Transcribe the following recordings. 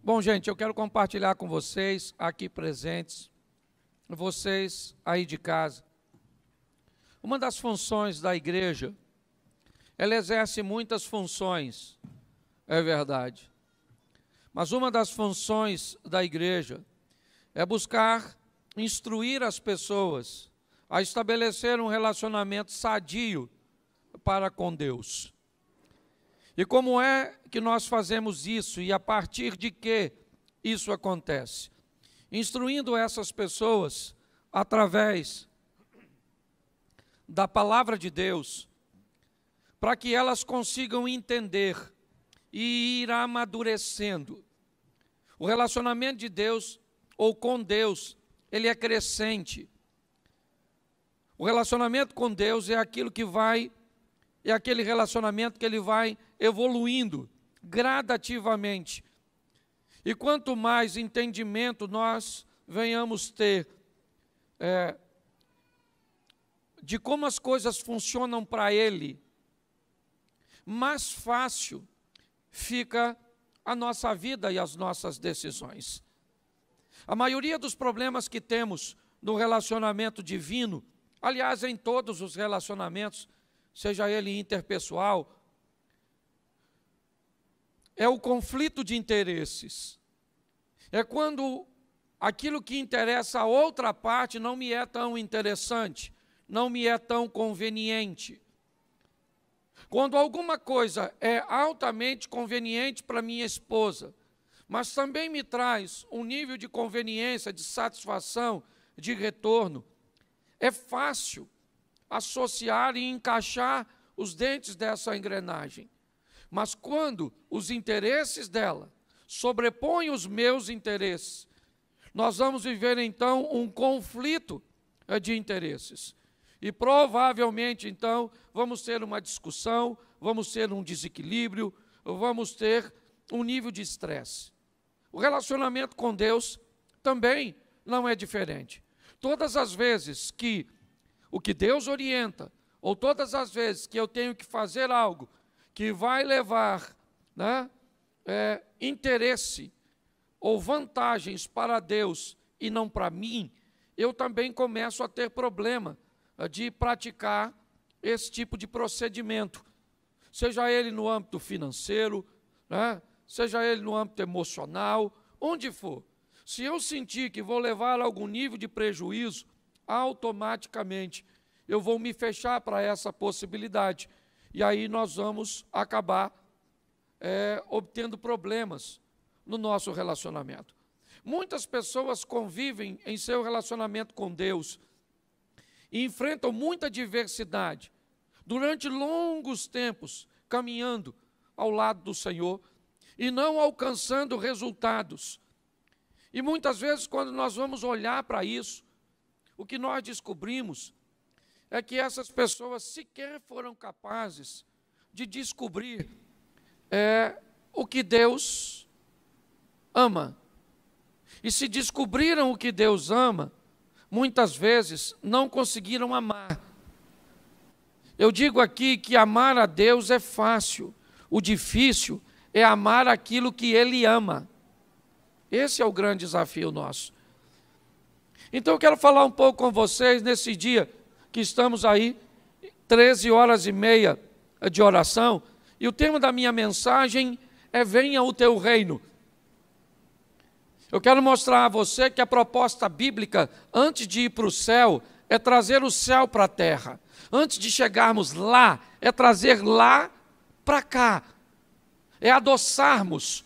Bom, gente, eu quero compartilhar com vocês aqui presentes, vocês aí de casa. Uma das funções da igreja, ela exerce muitas funções, é verdade. Mas uma das funções da igreja é buscar instruir as pessoas a estabelecer um relacionamento sadio para com Deus. E como é que nós fazemos isso e a partir de que isso acontece? Instruindo essas pessoas através da palavra de Deus, para que elas consigam entender e ir amadurecendo. O relacionamento de Deus ou com Deus, ele é crescente. O relacionamento com Deus é aquilo que vai, é aquele relacionamento que ele vai evoluindo gradativamente. E quanto mais entendimento nós venhamos ter de como as coisas funcionam para ele, mais fácil fica a nossa vida e as nossas decisões. A maioria dos problemas que temos no relacionamento divino, aliás, em todos os relacionamentos, seja ele interpessoal, é o conflito de interesses. É quando aquilo que interessa a outra parte não me é tão interessante, não me é tão conveniente. Quando alguma coisa é altamente conveniente para minha esposa, mas também me traz um nível de conveniência, de satisfação, de retorno, é fácil associar e encaixar os dentes dessa engrenagem. Mas quando os interesses dela sobrepõem os meus interesses, nós vamos viver então um conflito de interesses. E provavelmente então vamos ter uma discussão, vamos ter um desequilíbrio, vamos ter um nível de estresse. O relacionamento com Deus também não é diferente. Todas as vezes que o que Deus orienta, ou todas as vezes que eu tenho que fazer algo que vai levar interesse ou vantagens para Deus e não para mim, eu também começo a ter problema de praticar esse tipo de procedimento, seja ele no âmbito financeiro, seja ele no âmbito emocional, onde for. Se eu sentir que vou levar a algum nível de prejuízo, automaticamente eu vou me fechar para essa possibilidade. E aí nós vamos acabar obtendo problemas no nosso relacionamento. Muitas pessoas convivem em seu relacionamento com Deus e enfrentam muita adversidade durante longos tempos, caminhando ao lado do Senhor e não alcançando resultados. E muitas vezes, quando nós vamos olhar para isso, o que nós descobrimos é que essas pessoas sequer foram capazes de descobrir o que Deus ama. E se descobriram o que Deus ama, muitas vezes não conseguiram amar. Eu digo aqui que amar a Deus é fácil, o difícil é amar aquilo que Ele ama. Esse é o grande desafio nosso. Então eu quero falar um pouco com vocês nesse dia que estamos aí, 13h30 de oração, e o tema da minha mensagem é Venha o Teu Reino. Eu quero mostrar a você que a proposta bíblica, antes de ir para o céu, é trazer o céu para a terra. Antes de chegarmos lá, é trazer lá para cá. É adoçarmos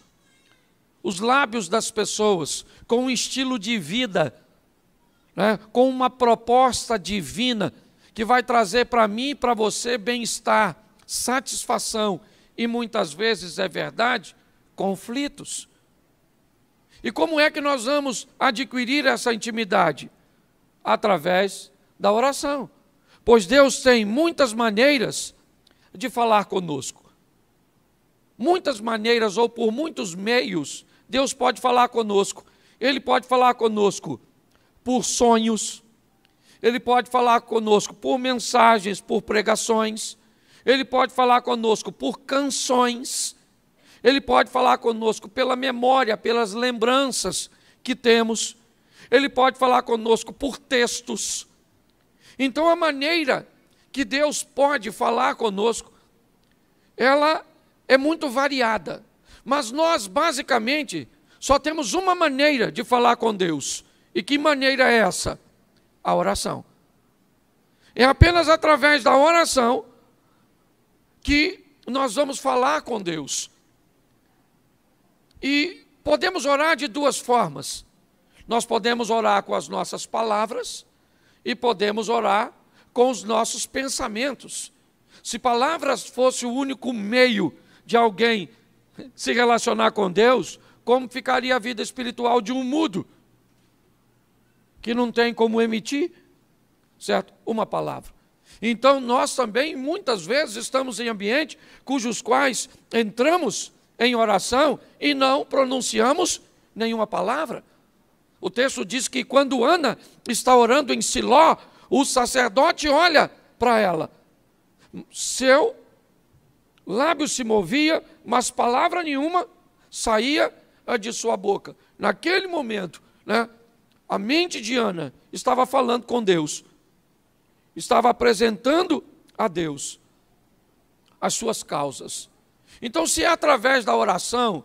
os lábios das pessoas com um estilo de vida, com uma proposta divina que vai trazer para mim e para você bem-estar, satisfação e muitas vezes, é verdade, conflitos. E como é que nós vamos adquirir essa intimidade? Através da oração. Pois Deus tem muitas maneiras de falar conosco. Muitas maneiras ou por muitos meios, Deus pode falar conosco. Ele pode falar conosco por sonhos. Ele pode falar conosco por mensagens, por pregações. Ele pode falar conosco por canções. Ele pode falar conosco pela memória, pelas lembranças que temos. Ele pode falar conosco por textos. Então, a maneira que Deus pode falar conosco, ela é muito variada. Mas nós, basicamente, só temos uma maneira de falar com Deus. E que maneira é essa? A oração. É apenas através da oração que nós vamos falar com Deus. E podemos orar de duas formas. Nós podemos orar com as nossas palavras e podemos orar com os nossos pensamentos. Se palavras fosse o único meio de alguém se relacionar com Deus, como ficaria a vida espiritual de um mudo, que não tem como emitir, certo? Uma palavra. Então, nós também, muitas vezes, estamos em ambientes cujos quais entramos em oração e não pronunciamos nenhuma palavra. O texto diz que quando Ana está orando em Siló, o sacerdote olha para ela. Seu lábio se movia, mas palavra nenhuma saía de sua boca. Naquele momento, a mente de Ana estava falando com Deus. Estava apresentando a Deus as suas causas. Então, se é através da oração,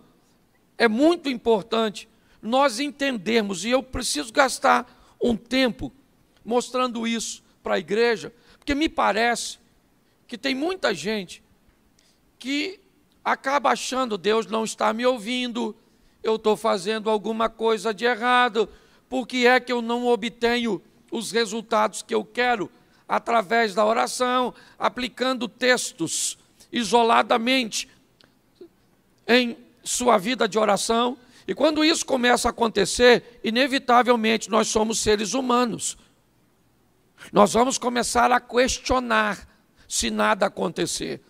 é muito importante nós entendermos, e eu preciso gastar um tempo mostrando isso para a igreja, porque me parece que tem muita gente que acaba achando Deus não está me ouvindo, eu estou fazendo alguma coisa de errado, porque é que eu não obtenho os resultados que eu quero através da oração, aplicando textos isoladamente em sua vida de oração. E quando isso começa a acontecer, inevitavelmente nós somos seres humanos. Nós vamos começar a questionar se nada acontecer.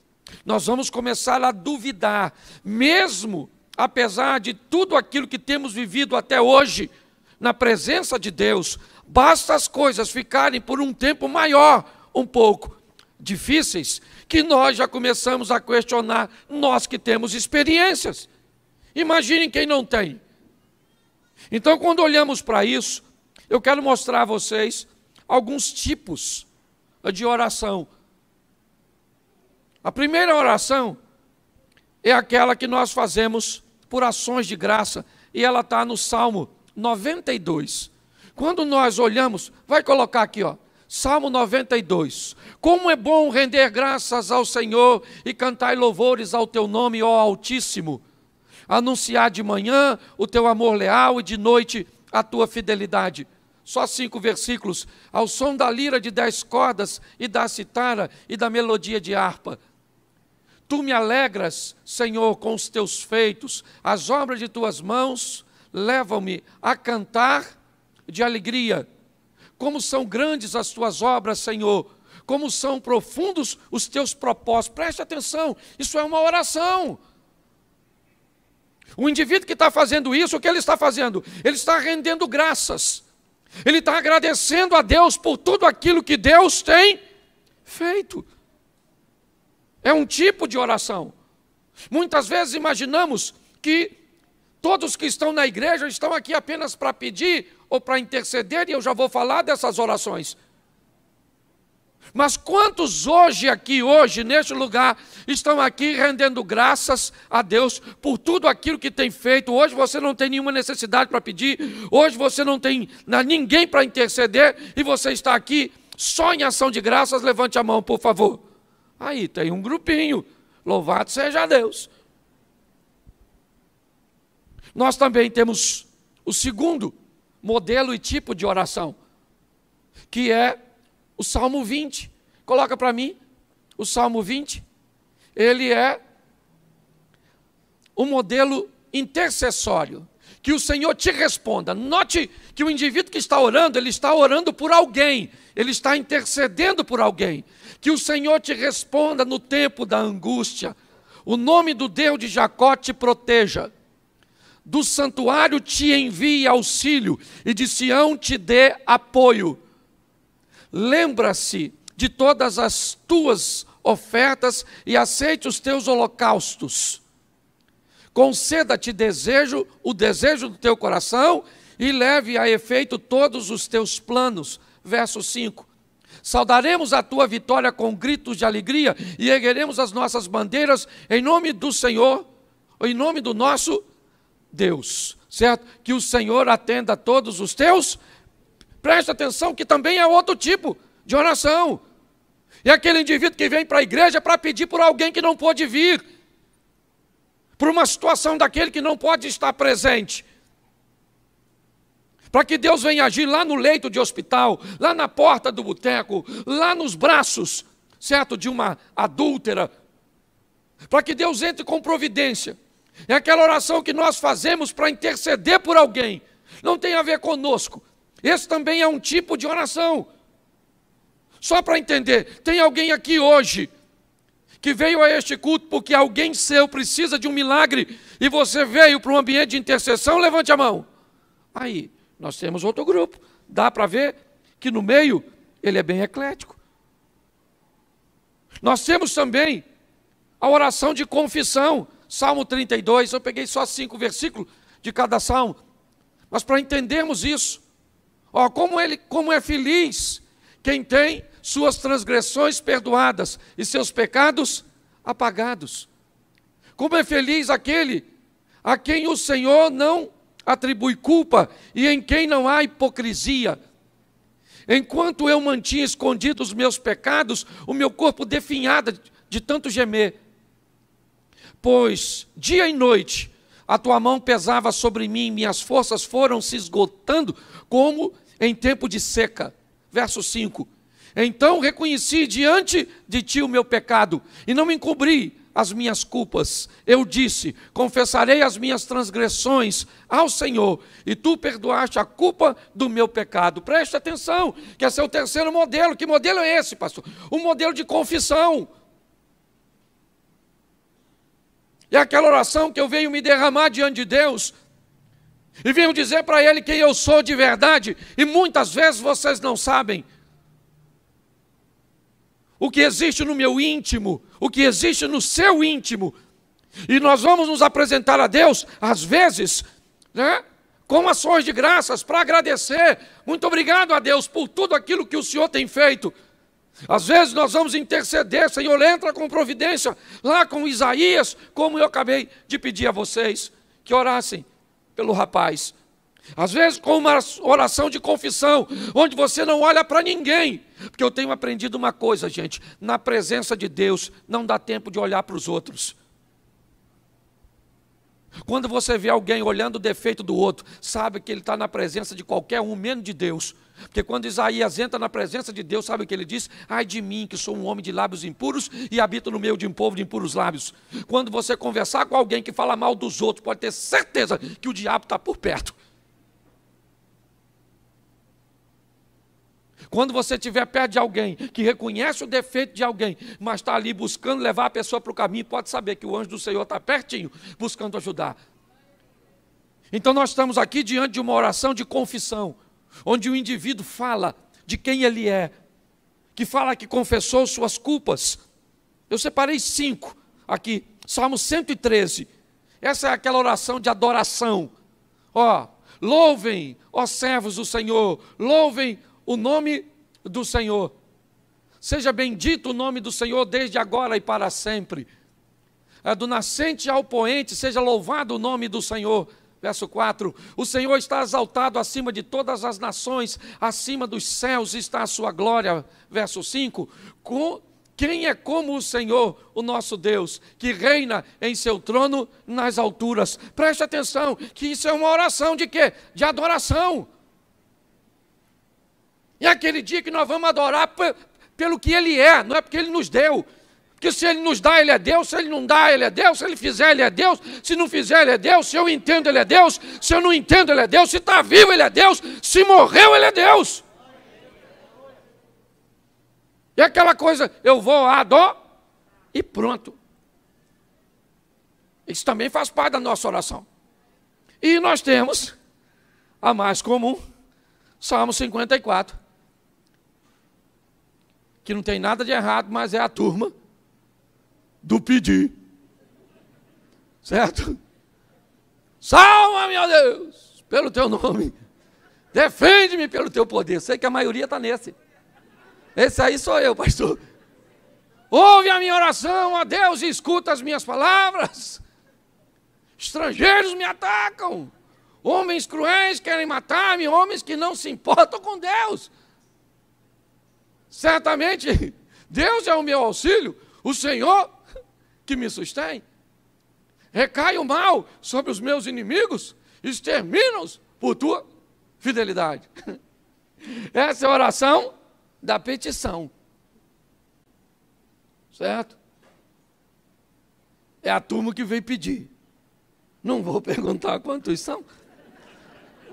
Nós vamos começar a duvidar, mesmo apesar de tudo aquilo que temos vivido até hoje, na presença de Deus, basta as coisas ficarem por um tempo maior, um pouco difíceis, que nós já começamos a questionar, nós que temos experiências. Imaginem quem não tem. Então, quando olhamos para isso, eu quero mostrar a vocês alguns tipos de oração. A primeira oração é aquela que nós fazemos por ações de graça, e ela está no Salmo 92. Quando nós olhamos, vai colocar aqui, Salmo 92. Como é bom render graças ao Senhor e cantar louvores ao teu nome, ó Altíssimo. Anunciar de manhã o teu amor leal e de noite a tua fidelidade. Só 5 versículos. Ao som da lira de 10 cordas e da citara e da melodia de harpa. Tu me alegras, Senhor, com os teus feitos. As obras de tuas mãos levam-me a cantar de alegria. Como são grandes as tuas obras, Senhor. Como são profundos os teus propósitos. Preste atenção, isso é uma oração. O indivíduo que está fazendo isso, o que ele está fazendo? Ele está rendendo graças. Ele está agradecendo a Deus por tudo aquilo que Deus tem feito. É um tipo de oração. Muitas vezes imaginamos que todos que estão na igreja estão aqui apenas para pedir ou para interceder, e eu já vou falar dessas orações. Mas quantos hoje, neste lugar, estão aqui rendendo graças a Deus por tudo aquilo que tem feito? Hoje você não tem nenhuma necessidade para pedir, hoje você não tem ninguém para interceder, e você está aqui só em ação de graças. Levante a mão, por favor. Aí tem um grupinho, louvado seja Deus. Nós também temos o segundo modelo e tipo de oração, que é o Salmo 20, coloca para mim, o Salmo 20, ele é um modelo intercessório, que o Senhor te responda. Note que o indivíduo que está orando, ele está orando por alguém, ele está intercedendo por alguém, que o Senhor te responda no tempo da angústia, o nome do Deus de Jacó te proteja, do santuário te envie auxílio, e de Sião te dê apoio. Lembra-se de todas as tuas ofertas e aceite os teus holocaustos. conceda-te o desejo do teu coração e leve a efeito todos os teus planos. Verso 5. Saudaremos a tua vitória com gritos de alegria e ergueremos as nossas bandeiras em nome do Senhor, em nome do nosso Deus. Certo? Que o Senhor atenda a todos os teus. Presta atenção que também é outro tipo de oração. É aquele indivíduo que vem para a igreja para pedir por alguém que não pôde vir, por uma situação daquele que não pode estar presente, para que Deus venha agir lá no leito de hospital, lá na porta do boteco, lá nos braços, certo, de uma adúltera, para que Deus entre com providência. É aquela oração que nós fazemos para interceder por alguém, não tem a ver conosco. Esse também é um tipo de oração. Só para entender, tem alguém aqui hoje que veio a este culto porque alguém seu precisa de um milagre e você veio para um ambiente de intercessão? Levante a mão. Aí, nós temos outro grupo. Dá para ver que no meio ele é bem eclético. Nós temos também a oração de confissão. Salmo 32, eu peguei só 5 versículos de cada salmo. Mas para entendermos isso, como é feliz quem tem suas transgressões perdoadas e seus pecados apagados. Como é feliz aquele a quem o Senhor não atribui culpa e em quem não há hipocrisia. Enquanto eu mantinha escondidos os meus pecados, o meu corpo definhava de tanto gemer. Pois dia e noite a tua mão pesava sobre mim, minhas forças foram se esgotando como em tempo de seca. Verso 5. Então reconheci diante de ti o meu pecado e não me encobri as minhas culpas. Eu disse, confessarei as minhas transgressões ao Senhor e tu perdoaste a culpa do meu pecado. Preste atenção, que esse é o terceiro modelo. Que modelo é esse, pastor? O modelo de confissão. É aquela oração que eu venho me derramar diante de Deus e venho dizer para Ele quem eu sou de verdade, e muitas vezes vocês não sabem o que existe no meu íntimo, o que existe no seu íntimo, e nós vamos nos apresentar a Deus, às vezes, né, com ações de graças, para agradecer. Muito obrigado a Deus por tudo aquilo que o Senhor tem feito. Às vezes nós vamos interceder, Senhor, entra com providência, lá com Isaías, como eu acabei de pedir a vocês, que orassem pelo rapaz. Às vezes com uma oração de confissão, onde você não olha para ninguém, porque eu tenho aprendido uma coisa, gente, na presença de Deus, não dá tempo de olhar para os outros. Quando você vê alguém olhando o defeito do outro, sabe que ele está na presença de qualquer um, menos de Deus. Porque quando Isaías entra na presença de Deus, sabe o que ele diz? Ai de mim, que sou um homem de lábios impuros e habito no meio de um povo de impuros lábios. Quando você conversar com alguém que fala mal dos outros, pode ter certeza que o diabo está por perto. Quando você estiver perto de alguém que reconhece o defeito de alguém, mas está ali buscando levar a pessoa para o caminho, pode saber que o anjo do Senhor está pertinho, buscando ajudar. Então nós estamos aqui diante de uma oração de confissão, onde o indivíduo fala de quem ele é, que fala que confessou suas culpas. Eu separei 5 aqui, Salmo 113, essa é aquela oração de adoração. Louvem, ó servos do Senhor, louvem o nome do Senhor. Seja bendito o nome do Senhor desde agora e para sempre. Do nascente ao poente, seja louvado o nome do Senhor. Verso 4, o Senhor está exaltado acima de todas as nações, acima dos céus está a sua glória. Verso 5, quem é como o Senhor, o nosso Deus, que reina em seu trono nas alturas? Preste atenção, que isso é uma oração de quê? De adoração. É aquele dia que nós vamos adorar pelo que Ele é, não é porque Ele nos deu. Porque se Ele nos dá, Ele é Deus, se Ele não dá, Ele é Deus, se Ele fizer, Ele é Deus, se não fizer, Ele é Deus, se eu entendo, Ele é Deus, se eu não entendo, Ele é Deus, se está vivo, Ele é Deus, se morreu, Ele é Deus. E aquela coisa, eu vou adorar e pronto. Isso também faz parte da nossa oração. E nós temos a mais comum, Salmo 54. Que não tem nada de errado, mas é a turma do pedir. Certo? Salva, meu Deus, pelo teu nome. Defende-me pelo teu poder. Sei que a maioria está nesse. Esse aí sou eu, pastor. Ouve a minha oração, ó Deus, e escuta as minhas palavras. Estrangeiros me atacam. Homens cruéis querem matar-me, homens que não se importam com Deus. Certamente, Deus é o meu auxílio, o Senhor que me sustém. Recai o mal sobre os meus inimigos, extermina-os por tua fidelidade. Essa é a oração da petição. Certo? É a turma que veio pedir. Não vou perguntar quantos são,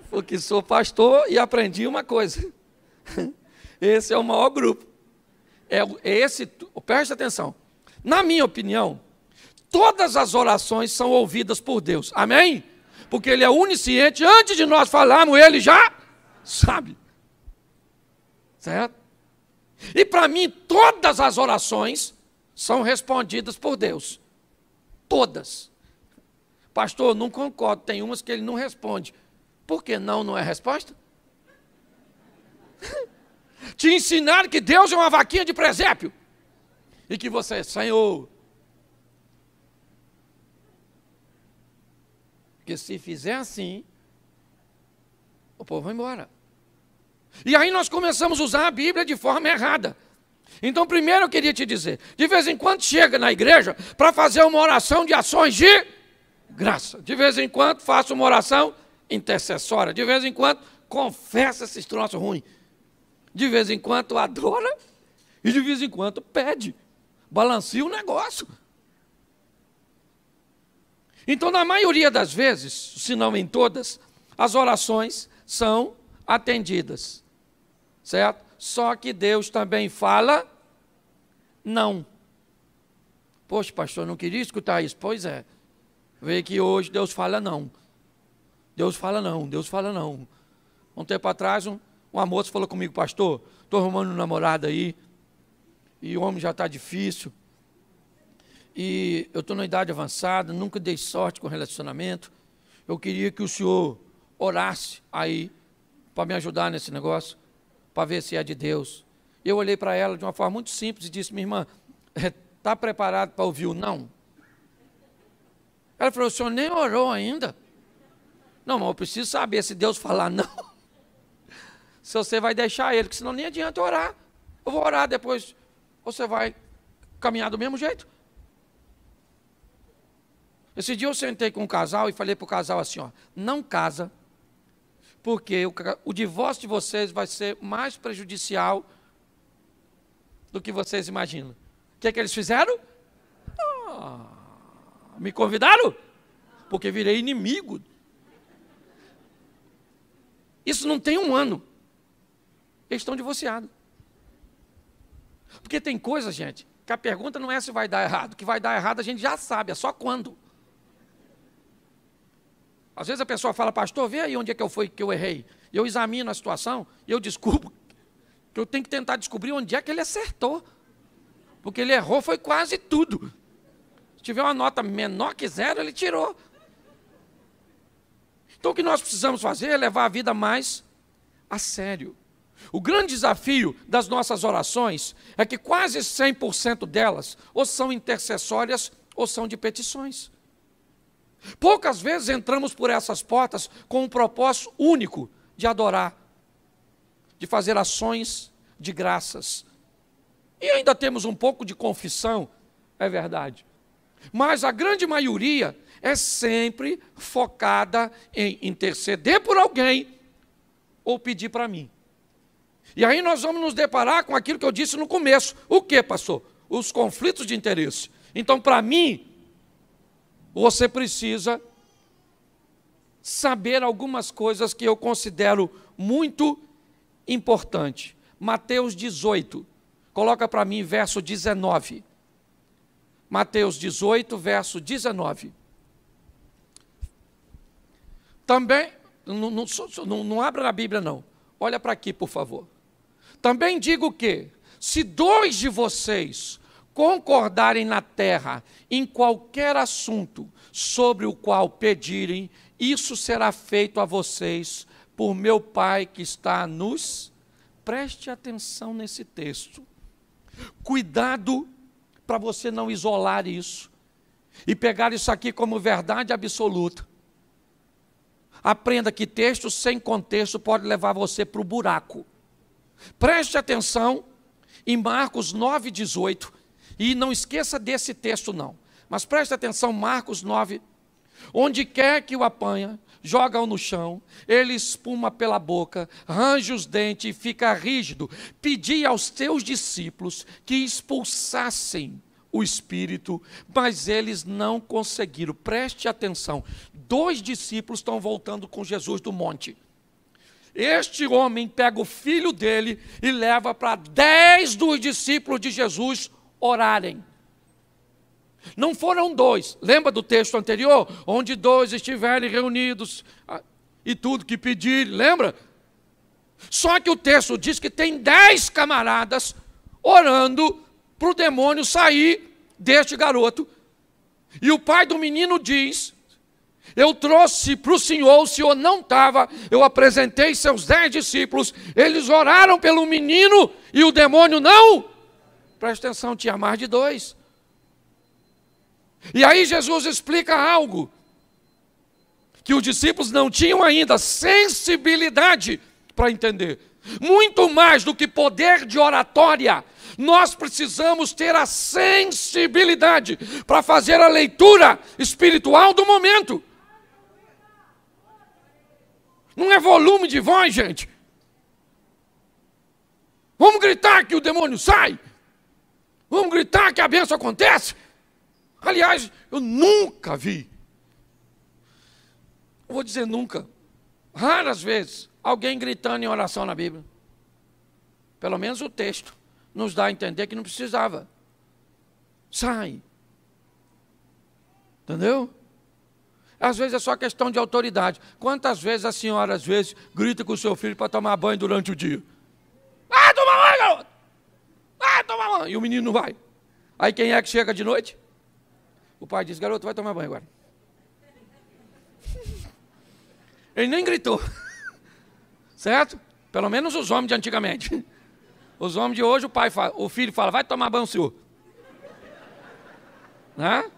porque sou pastor e aprendi uma coisa. Esse é o maior grupo. Preste atenção. Na minha opinião, todas as orações são ouvidas por Deus. Amém? Porque Ele é onisciente. Antes de nós falarmos, Ele já sabe. Certo? E para mim, todas as orações são respondidas por Deus. Todas. Pastor, não concordo. Tem umas que Ele não responde. Por que não é resposta? Te ensinaram que Deus é uma vaquinha de presépio. E que você, Senhor, que se fizer assim, o povo vai embora. E aí nós começamos a usar a Bíblia de forma errada. Então, primeiro eu queria te dizer, de vez em quando chega na igreja para fazer uma oração de ações de graça. De vez em quando faça uma oração intercessória. De vez em quando confessa esses troços ruins. De vez em quando adora e de vez em quando pede. Balanceia o negócio. Então, na maioria das vezes, se não em todas, as orações são atendidas. Certo? Só que Deus também fala não. Poxa, pastor, não queria escutar isso. Pois é. Vê que hoje Deus fala não. Deus fala não, Deus fala não. Um tempo atrás, uma moça falou comigo, pastor, estou arrumando um namorado aí, e o homem já está difícil, e eu estou na idade avançada, nunca dei sorte com relacionamento, eu queria que o senhor orasse aí, para me ajudar nesse negócio, para ver se é de Deus. Eu olhei para ela de uma forma muito simples e disse, minha irmã, está preparado para ouvir o não? Ela falou, o senhor nem orou ainda? Não, mas eu preciso saber se Deus falar não. Se você vai deixar ele, porque senão nem adianta orar. Eu vou orar depois, você vai caminhar do mesmo jeito. Esse dia eu sentei com um casal e falei para o casal assim, ó, não casa, porque o divórcio de vocês vai ser mais prejudicial do que vocês imaginam. O que é que eles fizeram? Me convidaram? Porque virei inimigo. Isso não tem um ano. Eles estão divorciados. Porque tem coisa, gente, que a pergunta não é se vai dar errado. O que vai dar errado a gente já sabe, é só quando. Às vezes a pessoa fala, pastor, vê aí onde é que eu errei. Eu examino a situação e eu descubro que eu tenho que tentar descobrir onde é que ele acertou. Porque ele errou foi quase tudo. Se tiver uma nota menor que 0, ele tirou. Então o que nós precisamos fazer é levar a vida mais a sério. O grande desafio das nossas orações é que quase 100% delas ou são intercessórias ou são de petições. Poucas vezes entramos por essas portas com um propósito único de adorar, de fazer ações de graças. E ainda temos um pouco de confissão, é verdade. Mas a grande maioria é sempre focada em interceder por alguém ou pedir para mim. E aí nós vamos nos deparar com aquilo que eu disse no começo. O que, pastor? Os conflitos de interesse. Então, para mim, você precisa saber algumas coisas que eu considero muito importantes. Mateus 18. Coloca para mim verso 19. Mateus 18, verso 19. Também, não abra na Bíblia não. Olha para aqui, por favor. Também digo que, se 2 de vocês concordarem na terra em qualquer assunto sobre o qual pedirem, isso será feito a vocês por meu Pai que está nos... Preste atenção nesse texto. Cuidado para você não isolar isso e pegar isso aqui como verdade absoluta. Aprenda que texto sem contexto pode levar você para o buraco. Preste atenção em Marcos 9,18. E não esqueça desse texto não. Mas preste atenção, Marcos 9. Onde quer que o apanha, joga-o no chão, ele espuma pela boca, range os dentes e fica rígido. Pedi aos teus discípulos que expulsassem o espírito, mas eles não conseguiram. Preste atenção. 2 discípulos estão voltando com Jesus do monte. Este homem pega o filho dele e leva para 10 dos discípulos de Jesus orarem. Não foram 2, lembra do texto anterior? Onde 2 estiverem reunidos e tudo que pedirem, lembra? Só que o texto diz que tem 10 camaradas orando para o demônio sair deste garoto. E o pai do menino diz: eu trouxe para o senhor não estava, eu apresentei seus 10 discípulos, eles oraram pelo menino e o demônio não. Presta atenção, tinha mais de 2. E aí Jesus explica algo que os discípulos não tinham ainda sensibilidade para entender. Muito mais do que poder de oratória, nós precisamos ter a sensibilidade para fazer a leitura espiritual do momento. Não é volume de voz, gente. Vamos gritar que o demônio sai. Vamos gritar que a bênção acontece. Aliás, eu nunca vi, vou dizer nunca, raras vezes, alguém gritando em oração na Bíblia. Pelo menos o texto nos dá a entender que não precisava. Sai. Entendeu? Às vezes é só questão de autoridade. Quantas vezes a senhora, às vezes, grita com o seu filho para tomar banho durante o dia? Vai tomar banho, garoto! Vai tomar banho! E o menino não vai. Aí quem é que chega de noite? O pai diz: garoto, vai tomar banho agora. Ele nem gritou. Certo? Pelo menos os homens de antigamente. Os homens de hoje, o filho fala: vai tomar banho, senhor. Né?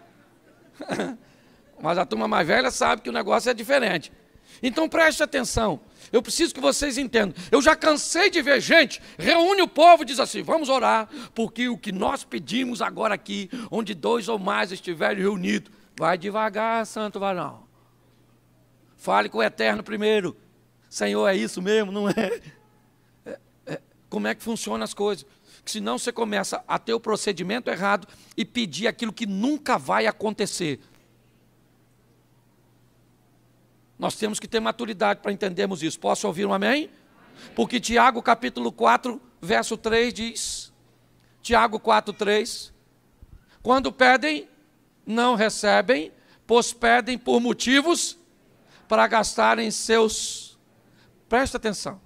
Mas a turma mais velha sabe que o negócio é diferente. Então preste atenção. Eu preciso que vocês entendam. Eu já cansei de ver gente, reúne o povo e diz assim: vamos orar, porque o que nós pedimos agora aqui, onde 2 ou mais estiverem reunidos, vai devagar, santo varão. Fale com o Eterno primeiro. Senhor, é isso mesmo? Não é? Como é que funcionam as coisas? Que senão você começa a ter o procedimento errado e pedir aquilo que nunca vai acontecer. Nós temos que ter maturidade para entendermos isso. Posso ouvir um amém? Porque Tiago capítulo 4, verso 3 diz, Tiago 4, 3, quando pedem, não recebem, pois pedem por motivos para gastarem seus... Presta atenção.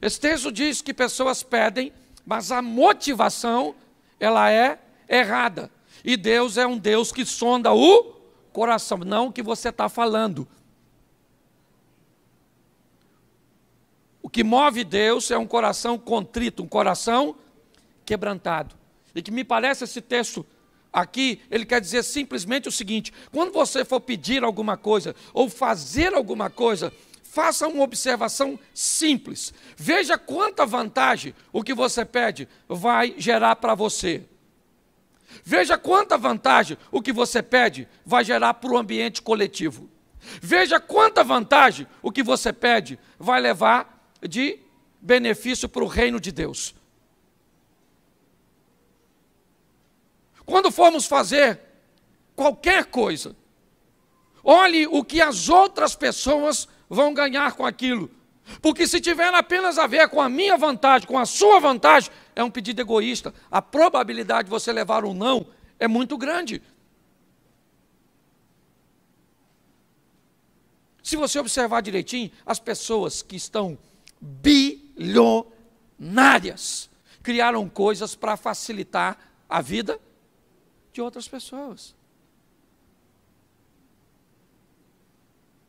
Esse texto diz que pessoas pedem, mas a motivação, ela é errada. E Deus é um Deus que sonda o coração, não o que você está falando. O que move Deus é um coração contrito, um coração quebrantado. E que me parece esse texto aqui, ele quer dizer simplesmente o seguinte: quando você for pedir alguma coisa ou fazer alguma coisa, faça uma observação simples. Veja quanta vantagem o que você pede vai gerar para você. Veja quanta vantagem o que você pede vai gerar para o ambiente coletivo. Veja quanta vantagem o que você pede vai levar de benefício para o reino de Deus. Quando formos fazer qualquer coisa, olhe o que as outras pessoas vão ganhar com aquilo. Porque se tiver apenas a ver com a minha vantagem, com a sua vantagem, é um pedido egoísta. A probabilidade de você levar um não é muito grande. Se você observar direitinho, as pessoas que estão bilionárias criaram coisas para facilitar a vida de outras pessoas.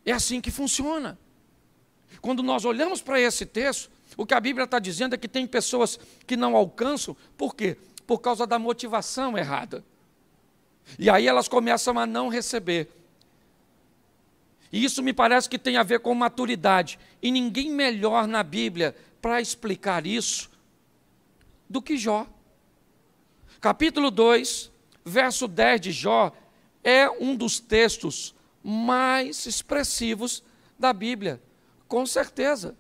É assim que funciona. Quando nós olhamos para esse texto, o que a Bíblia está dizendo é que tem pessoas que não alcançam, por quê? Por causa da motivação errada. E aí elas começam a não receber. E isso me parece que tem a ver com maturidade. E ninguém melhor na Bíblia para explicar isso do que Jó. Capítulo 2, verso 10 de Jó, é um dos textos mais expressivos da Bíblia, com certeza.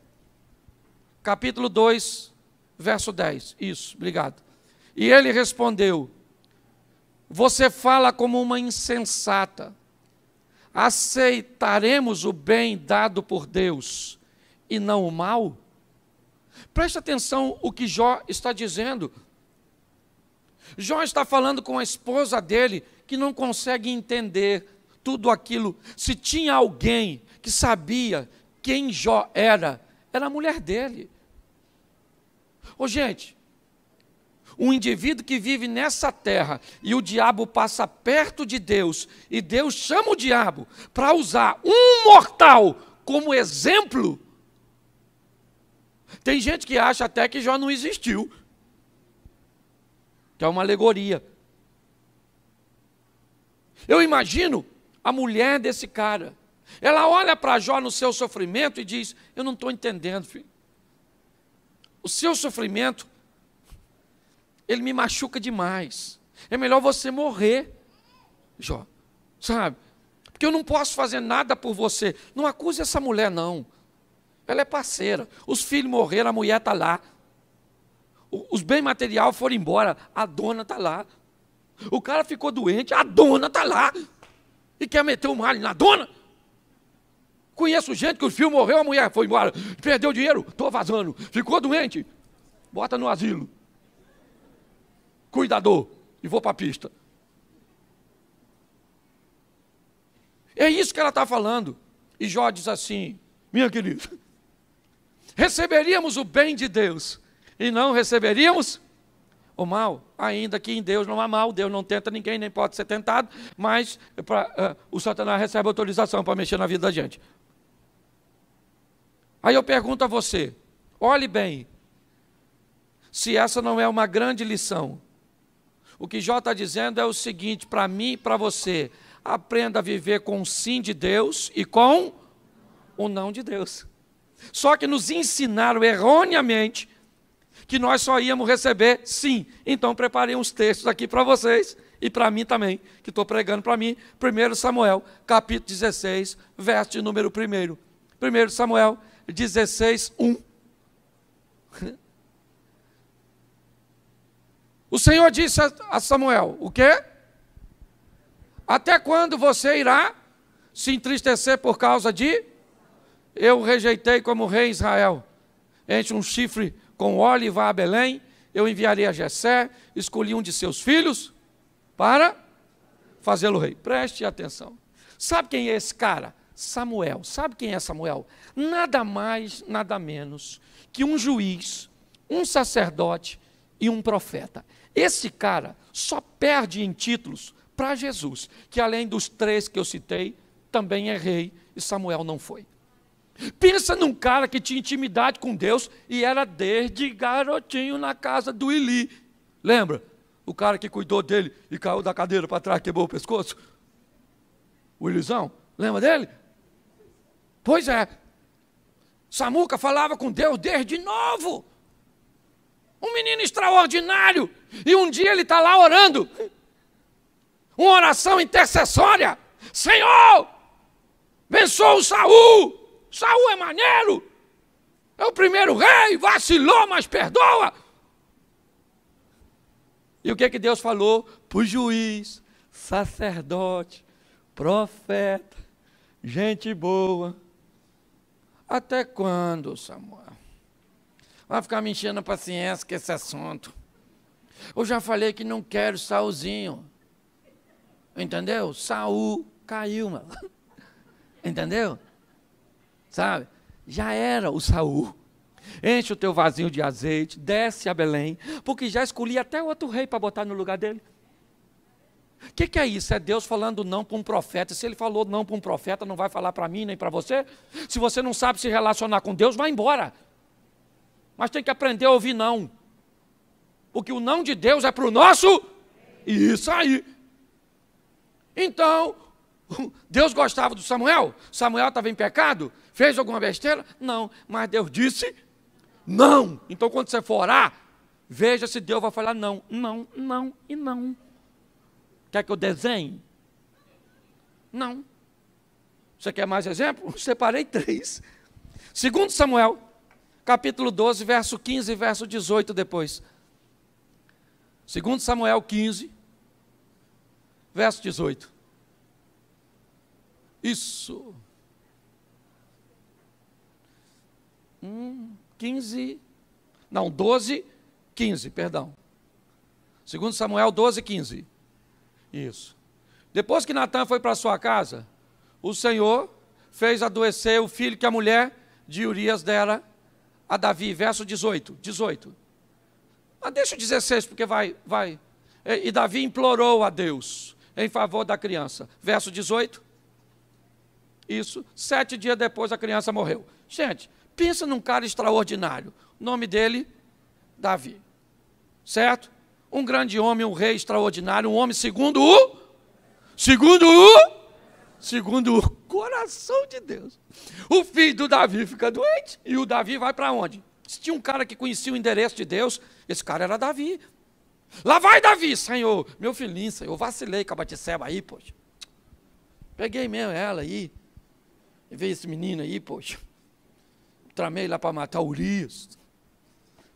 Capítulo 2, verso 10, isso, obrigado. E ele respondeu: você fala como uma insensata. Aceitaremos o bem dado por Deus e não o mal? Preste atenção o que Jó está dizendo. Jó está falando com a esposa dele, que não consegue entender tudo aquilo. Se tinha alguém que sabia quem Jó era a mulher dele. Ô gente, um indivíduo que vive nessa terra e o diabo passa perto de Deus e Deus chama o diabo para usar um mortal como exemplo. Tem gente que acha até que Jó não existiu, que é uma alegoria. Eu imagino a mulher desse cara. Ela olha para Jó no seu sofrimento e diz: eu não estou entendendo, filho. O seu sofrimento, ele me machuca demais. É melhor você morrer, Jó. Sabe? Porque eu não posso fazer nada por você. Não acuse essa mulher, não. Ela é parceira. Os filhos morreram, a mulher está lá. Os bens materiais foram embora, a dona está lá. O cara ficou doente, a dona está lá. E quer meter o malho na dona? Conheço gente que o filho morreu, a mulher foi embora. Perdeu dinheiro, estou vazando. Ficou doente, bota no asilo. Cuidador, e vou para a pista. É isso que ela está falando. E Jó diz assim: minha querida, receberíamos o bem de Deus e não receberíamos o mal, ainda que em Deus não há mal. Deus não tenta ninguém, nem pode ser tentado, mas o Satanás recebe autorização para mexer na vida da gente. Aí eu pergunto a você, olhe bem, se essa não é uma grande lição. O que Jó está dizendo é o seguinte, para mim e para você: aprenda a viver com o sim de Deus e com o não de Deus. Só que nos ensinaram erroneamente que nós só íamos receber sim. Então preparei uns textos aqui para vocês e para mim também, que estou pregando para mim. 1 Samuel, capítulo 16, verso de número 1. 1 Samuel 16, 1. O Senhor disse a Samuel: o quê? Até quando você irá se entristecer por causa de? Eu rejeitei como rei Israel. Enche um chifre com óleo e vá a Belém. Eu enviarei a Jessé, escolhi um de seus filhos para fazê-lo rei. Preste atenção. Sabe quem é esse cara? Samuel. Sabe quem é Samuel? Nada mais, nada menos que um juiz, um sacerdote e um profeta. Esse cara só perde em títulos para Jesus, que além dos 3 que eu citei, também é rei, e Samuel não foi. Pensa num cara que tinha intimidade com Deus e era desde garotinho na casa do Eli. Lembra? O cara que cuidou dele e caiu da cadeira para trás, quebrou o pescoço? O Elisão, lembra dele? Pois é. Samuca falava com Deus desde novo. Um menino extraordinário. E um dia ele está lá orando. Uma oração intercessória. Senhor, abençoa o Saul. Saul é maneiro. É o primeiro rei. Vacilou, mas perdoa. E o que Deus falou? Para o juiz, sacerdote, profeta, gente boa. Até quando, Samuel? Vai ficar me enchendo a paciência com esse assunto. Eu já falei que não quero Saulzinho. Entendeu? Saul caiu, mano. Entendeu? Sabe? Já era o Saul. Enche o teu vasinho de azeite, desce a Belém, porque já escolhi até outro rei para botar no lugar dele. O que é isso? É Deus falando não para um profeta. Se ele falou não para um profeta, não vai falar para mim nem para você? Se você não sabe se relacionar com Deus, vai embora. Mas tem que aprender a ouvir não. Porque o não de Deus é para o nosso. Isso aí. Então, Deus gostava do Samuel? Samuel estava em pecado? Fez alguma besteira? Não. Mas Deus disse não. Então, quando você for orar, veja se Deus vai falar não, não, não e não. Quer que eu desenhe? Não. Você quer mais exemplo? Separei 3. 2 Samuel, capítulo 12, verso 15 e verso 18 depois. 2 Samuel 15, verso 18. Isso. 12, 15, perdão. 2 Samuel 12, 15. Isso. Depois que Natã foi para sua casa, o Senhor fez adoecer o filho que a mulher de Urias dera a Davi. Verso 18. Mas deixa o 16, porque vai. E Davi implorou a Deus em favor da criança. Verso 18. Isso. 7 dias depois a criança morreu. Gente, pensa num cara extraordinário. O nome dele, Davi. Certo? Um grande homem, um rei extraordinário, um homem segundo o coração de Deus. O filho do Davi fica doente e o Davi vai para onde? Se tinha um cara que conhecia o endereço de Deus, esse cara era Davi. Lá vai Davi, Senhor, meu filhinho, Senhor, eu vacilei com a Batseba aí, poxa. Peguei mesmo ela aí, e veio esse menino aí, poxa. Tramei lá para matar Urias.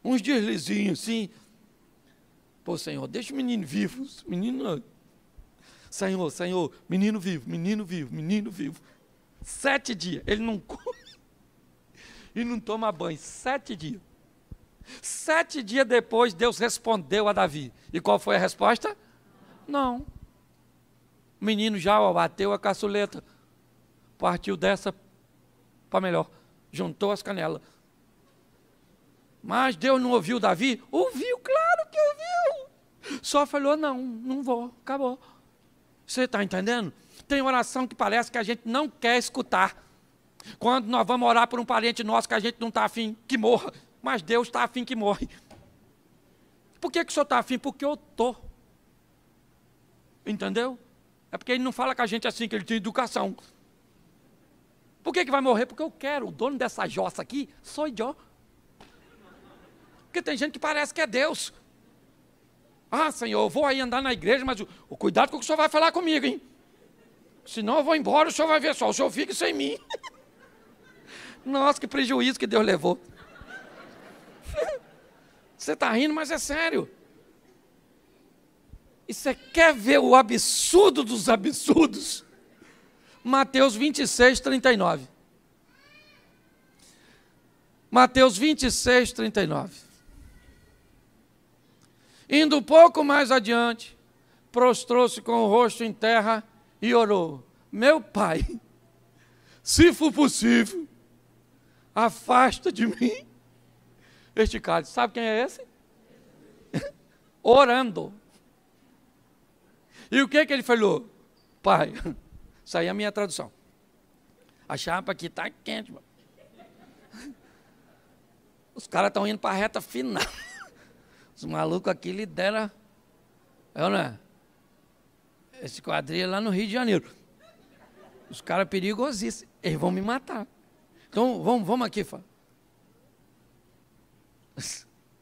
Uns deslizinhos assim. Pô, Senhor, deixa o menino vivo. Menino, Senhor, menino vivo. 7 dias. Ele não come e não toma banho. 7 dias. 7 dias depois, Deus respondeu a Davi. E qual foi a resposta? Não. O menino já bateu a caçuleta. Partiu dessa para melhor. Juntou as canelas. Mas Deus não ouviu Davi? Ouviu, claro que ouviu. Só falou, não vou, acabou. Você está entendendo? Tem oração que parece que a gente não quer escutar. Quando nós vamos orar por um parente nosso que a gente não está afim que morra, mas Deus está afim que morre. Por que o senhor está afim? Porque eu estou. Entendeu? É porque ele não fala com a gente assim, que ele tem educação. Por que vai morrer? Porque eu quero. O dono dessa jossa aqui sou eu. Porque tem gente que parece que é Deus. Ah, Senhor, eu vou aí andar na igreja, mas o cuidado com o que o senhor vai falar comigo, hein? Senão eu vou embora, o senhor vai ver só, o senhor fica sem mim. Nossa, que prejuízo que Deus levou. Você está rindo, mas é sério. E você quer ver o absurdo dos absurdos? Mateus 26, 39. Mateus 26, 39. Indo um pouco mais adiante, prostrou-se com o rosto em terra e orou: meu Pai, se for possível, afasta de mim este cálice. Sabe quem é esse? Orando. E o que ele falou? Pai, isso aí é a minha tradução. A chapa aqui está quente, mano. Os caras estão indo para a reta final. Os malucos aqui lideram, não é? Esse quadrilha lá no Rio de Janeiro. Os caras perigosíssimos. Eles vão me matar. Então, vamos aqui, Fábio.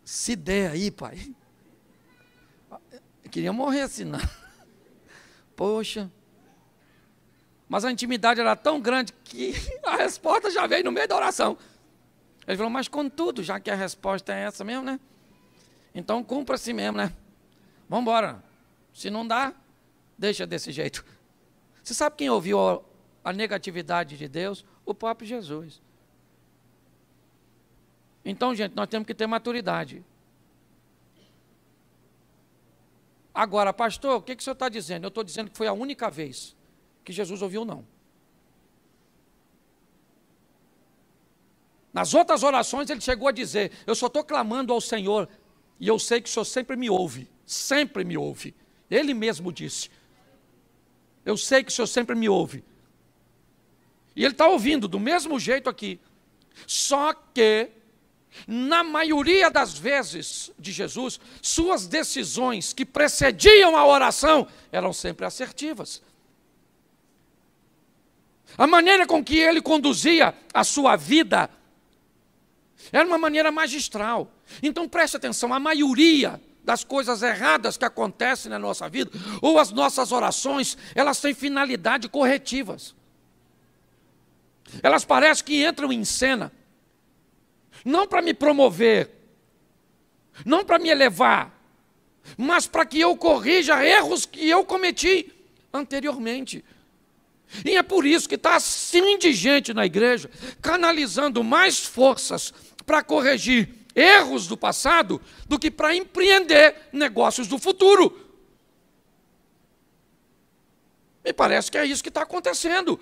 Se der aí, pai. Eu queria morrer assim, não. Poxa. Mas a intimidade era tão grande que a resposta já veio no meio da oração. Ele falou, mas contudo, já que a resposta é essa mesmo, né? Então cumpra assim mesmo, né? Vamos embora. Se não dá, deixa desse jeito. Você sabe quem ouviu a negatividade de Deus? O próprio Jesus. Então, gente, nós temos que ter maturidade. Agora, pastor, o que o senhor está dizendo? Eu estou dizendo que foi a única vez que Jesus ouviu não. Nas outras orações ele chegou a dizer, eu só estou clamando ao Senhor, e eu sei que o Senhor sempre me ouve, ele mesmo disse. eu sei que o Senhor sempre me ouve. E Ele está ouvindo do mesmo jeito aqui. Só que, na maioria das vezes de Jesus, suas decisões que precediam a oração eram sempre assertivas. A maneira com que Ele conduzia a sua vida era uma maneira magistral. Então preste atenção, a maioria das coisas erradas que acontecem na nossa vida, ou as nossas orações, elas têm finalidade corretivas. Elas parecem que entram em cena, não para me promover, não para me elevar, mas para que eu corrija erros que eu cometi anteriormente. E é por isso que está assim de gente na igreja, canalizando mais forças para corrigir erros do passado do que para empreender negócios do futuro. Me parece que é isso que está acontecendo.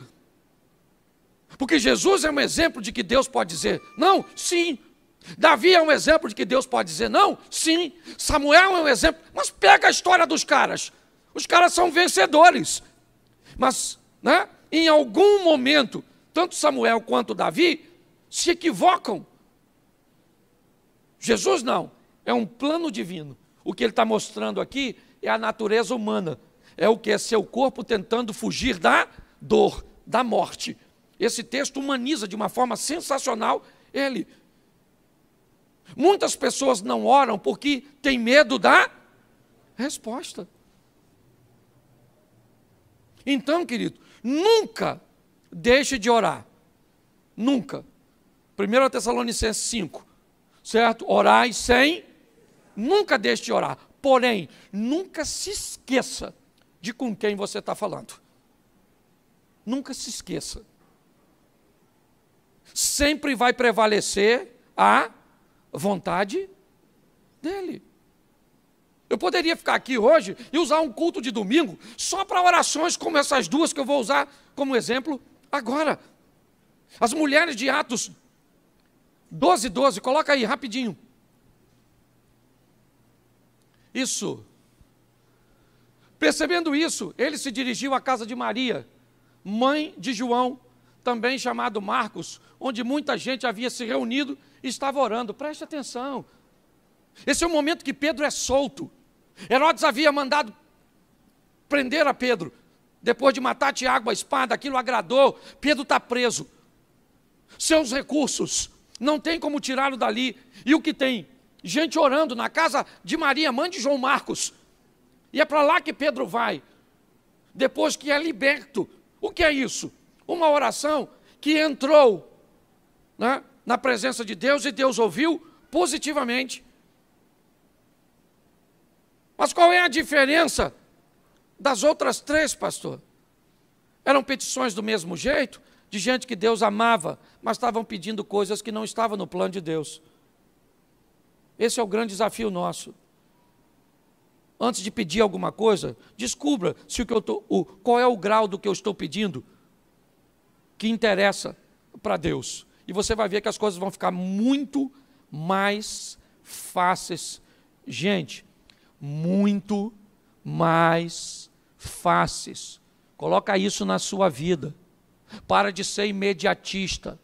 Porque Jesus é um exemplo de que Deus pode dizer não, sim. Davi é um exemplo de que Deus pode dizer não, sim. Samuel é um exemplo. Mas pega a história dos caras. Os caras são vencedores. Mas, né, em algum momento, tanto Samuel quanto Davi se equivocam. Jesus não. É um plano divino. O que ele está mostrando aqui é a natureza humana. É o que é seu corpo tentando fugir da dor, da morte. Esse texto humaniza de uma forma sensacional ele. Muitas pessoas não oram porque têm medo da resposta. Então, querido, nunca deixe de orar. Nunca. 1 Tessalonicenses 5, certo? Orai sem, nunca deixe de orar. Porém, nunca se esqueça de com quem você está falando. Nunca se esqueça. Sempre vai prevalecer a vontade dele. Eu poderia ficar aqui hoje e usar um culto de domingo só para orações como essas duas que eu vou usar como exemplo agora. As mulheres de Atos 12:12, coloca aí rapidinho. Isso. Percebendo isso, ele se dirigiu à casa de Maria, mãe de João, também chamado Marcos, onde muita gente havia se reunido e estava orando. Preste atenção. Esse é o momento que Pedro é solto. Herodes havia mandado prender a Pedro. Depois de matar Tiago a espada, aquilo agradou. Pedro está preso. Seus recursos, não tem como tirá-lo dali. E o que tem? Gente orando na casa de Maria, mãe de João Marcos. E é para lá que Pedro vai. Depois que é liberto. O que é isso? Uma oração que entrou, né, na presença de Deus e Deus ouviu positivamente. Mas qual é a diferença das outras três, pastor? Eram petições do mesmo jeito, de gente que Deus amava, mas estavam pedindo coisas que não estavam no plano de Deus. Esse é o grande desafio nosso. Antes de pedir alguma coisa, descubra se qual é o grau do que eu estou pedindo que interessa para Deus. E você vai ver que as coisas vão ficar muito mais fáceis. Gente, muito mais fáceis. Coloca isso na sua vida. Para de ser imediatista.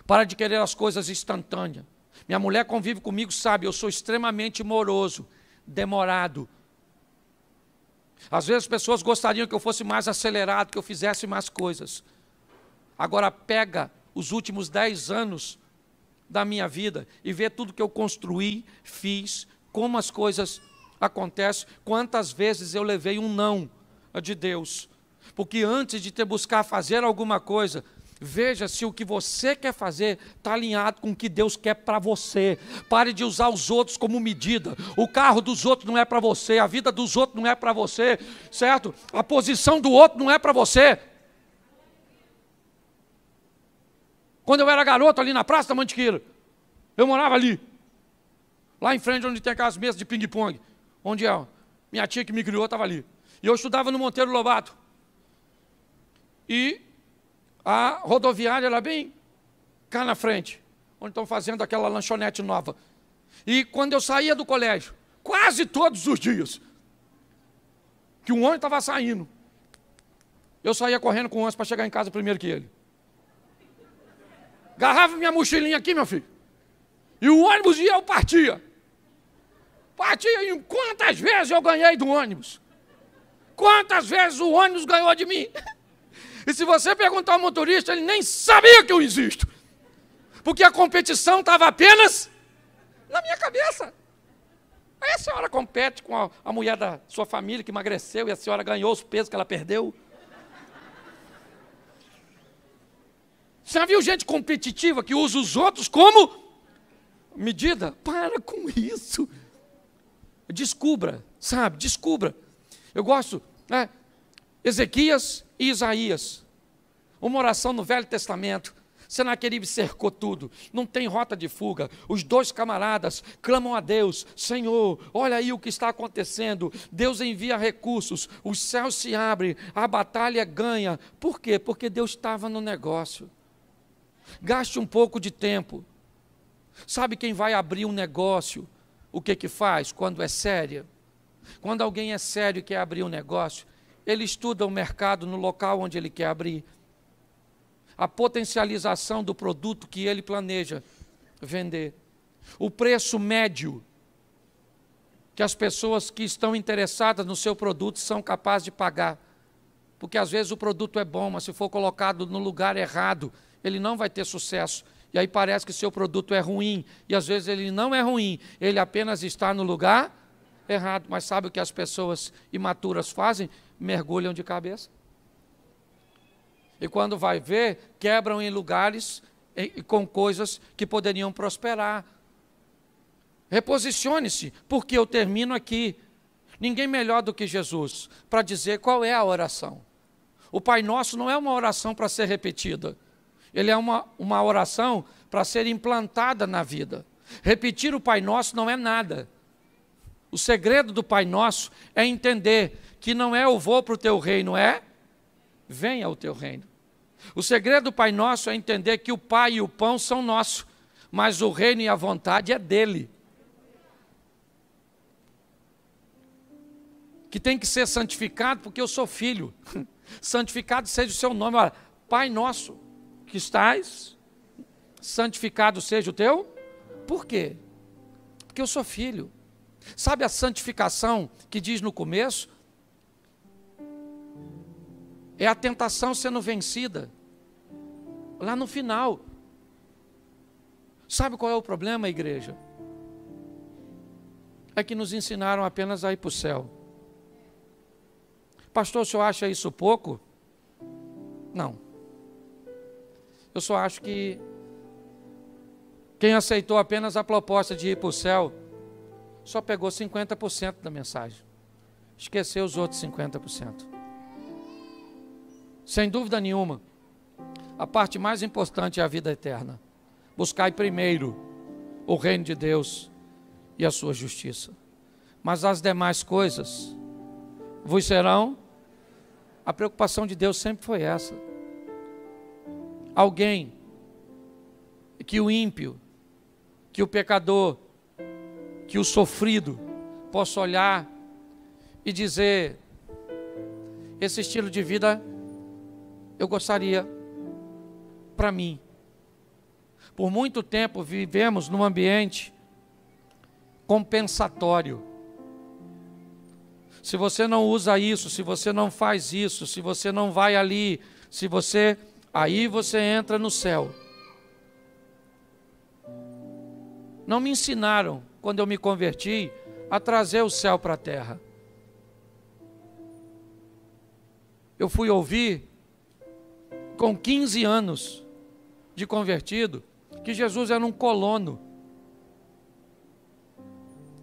Para de querer as coisas instantâneas. Minha mulher convive comigo, sabe, eu sou extremamente moroso, demorado. Às vezes as pessoas gostariam que eu fosse mais acelerado, que eu fizesse mais coisas. Agora pega os últimos 10 anos da minha vida e vê tudo que eu construí, fiz, como as coisas acontecem, quantas vezes eu levei um não de Deus. Porque antes de te buscar fazer alguma coisa, veja se o que você quer fazer está alinhado com o que Deus quer para você. Pare de usar os outros como medida. O carro dos outros não é para você, a vida dos outros não é para você, certo? A posição do outro não é para você. Quando eu era garoto ali na Praça da Mantiqueira, eu morava ali, lá em frente onde tem aquelas mesas de ping-pong, onde minha tia que me criou estava ali. E eu estudava no Monteiro Lobato. E a rodoviária era bem cá na frente, onde estão fazendo aquela lanchonete nova. E quando eu saía do colégio, quase todos os dias, que um ônibus estava saindo, eu saía correndo com o ônibus para chegar em casa primeiro que ele. Agarrava minha mochilinha aqui, meu filho. E o ônibus ia, eu partia. Partia, e quantas vezes eu ganhei do ônibus? Quantas vezes o ônibus ganhou de mim? E se você perguntar ao motorista, ele nem sabia que eu existo. Porque a competição estava apenas na minha cabeça. Aí a senhora compete com a mulher da sua família que emagreceu e a senhora ganhou os pesos que ela perdeu. Você já viu gente competitiva que usa os outros como medida? Para com isso. Descubra, sabe? Descubra. Eu gosto, né? Ezequias e Isaías. Uma oração no Velho Testamento. Senaqueribe cercou tudo, não tem rota de fuga. Os dois camaradas clamam a Deus: Senhor, olha aí o que está acontecendo. Deus envia recursos, os céus se abrem, a batalha ganha. Por quê? Porque Deus estava no negócio. Gaste um pouco de tempo. Sabe quem vai abrir um negócio? O que faz quando é sério? Quando alguém é sério e quer abrir um negócio, ele estuda o mercado no local onde ele quer abrir. A potencialização do produto que ele planeja vender. O preço médio que as pessoas que estão interessadas no seu produto são capazes de pagar. Porque às vezes o produto é bom, mas se for colocado no lugar errado, ele não vai ter sucesso. E aí parece que seu produto é ruim. E às vezes ele não é ruim, ele apenas está no lugar errado. Mas sabe o que as pessoas imaturas fazem? Mergulham de cabeça. E quando vai ver, quebram em lugares com coisas que poderiam prosperar. Reposicione-se, porque eu termino aqui. Ninguém melhor do que Jesus para dizer qual é a oração. O Pai Nosso não é uma oração para ser repetida. Ele é uma oração para ser implantada na vida. Repetir o Pai Nosso não é nada. O segredo do Pai Nosso é entender que não é eu vou para o teu reino, é venha o teu reino. O segredo do Pai Nosso é entender que o Pai e o pão são nossos, mas o reino e a vontade é dele. Que tem que ser santificado porque eu sou filho. Santificado seja o seu nome. Olha, Pai Nosso que estás, santificado seja o teu. Por quê? Porque eu sou filho. Sabe a santificação que diz no começo? É a tentação sendo vencida. Lá no final. Sabe qual é o problema, igreja? É que nos ensinaram apenas a ir para o céu. Pastor, o senhor acha isso pouco? Não. Eu só acho que quem aceitou apenas a proposta de ir para o céu só pegou 50% da mensagem. Esqueceu os outros 50%. Sem dúvida nenhuma, a parte mais importante é a vida eterna. Buscai primeiro o reino de Deus e a sua justiça. Mas as demais coisas vos serão. A preocupação de Deus sempre foi essa. Alguém que o ímpio, que o pecador, que o sofrido possa olhar e dizer: esse estilo de vida eu gostaria para mim. Por muito tempo vivemos num ambiente compensatório. Se você não usa isso, se você não faz isso, se você não vai ali, aí você entra no céu. Não me ensinaram, quando eu me converti, a trazer o céu para a terra. Eu fui ouvir, com 15 anos de convertido, que Jesus era um colono,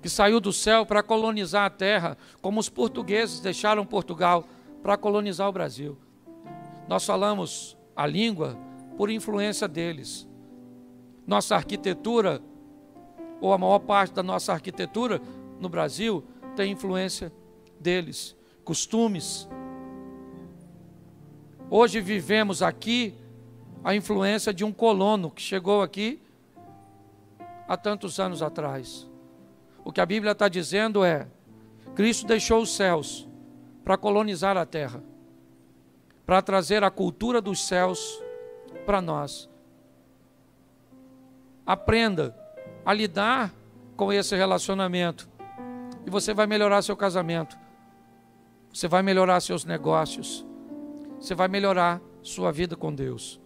que saiu do céu para colonizar a terra, como os portugueses deixaram Portugal para colonizar o Brasil. Nós falamos a língua por influência deles. Nossa arquitetura, ou a maior parte da nossa arquitetura no Brasil, tem influência deles. Costumes. Hoje vivemos aqui a influência de um colono que chegou aqui há tantos anos atrás. O que a Bíblia está dizendo é: Cristo deixou os céus para colonizar a terra. para trazer a cultura dos céus para nós. Aprenda a lidar com esse relacionamento e você vai melhorar seu casamento, você vai melhorar seus negócios, você vai melhorar sua vida com Deus.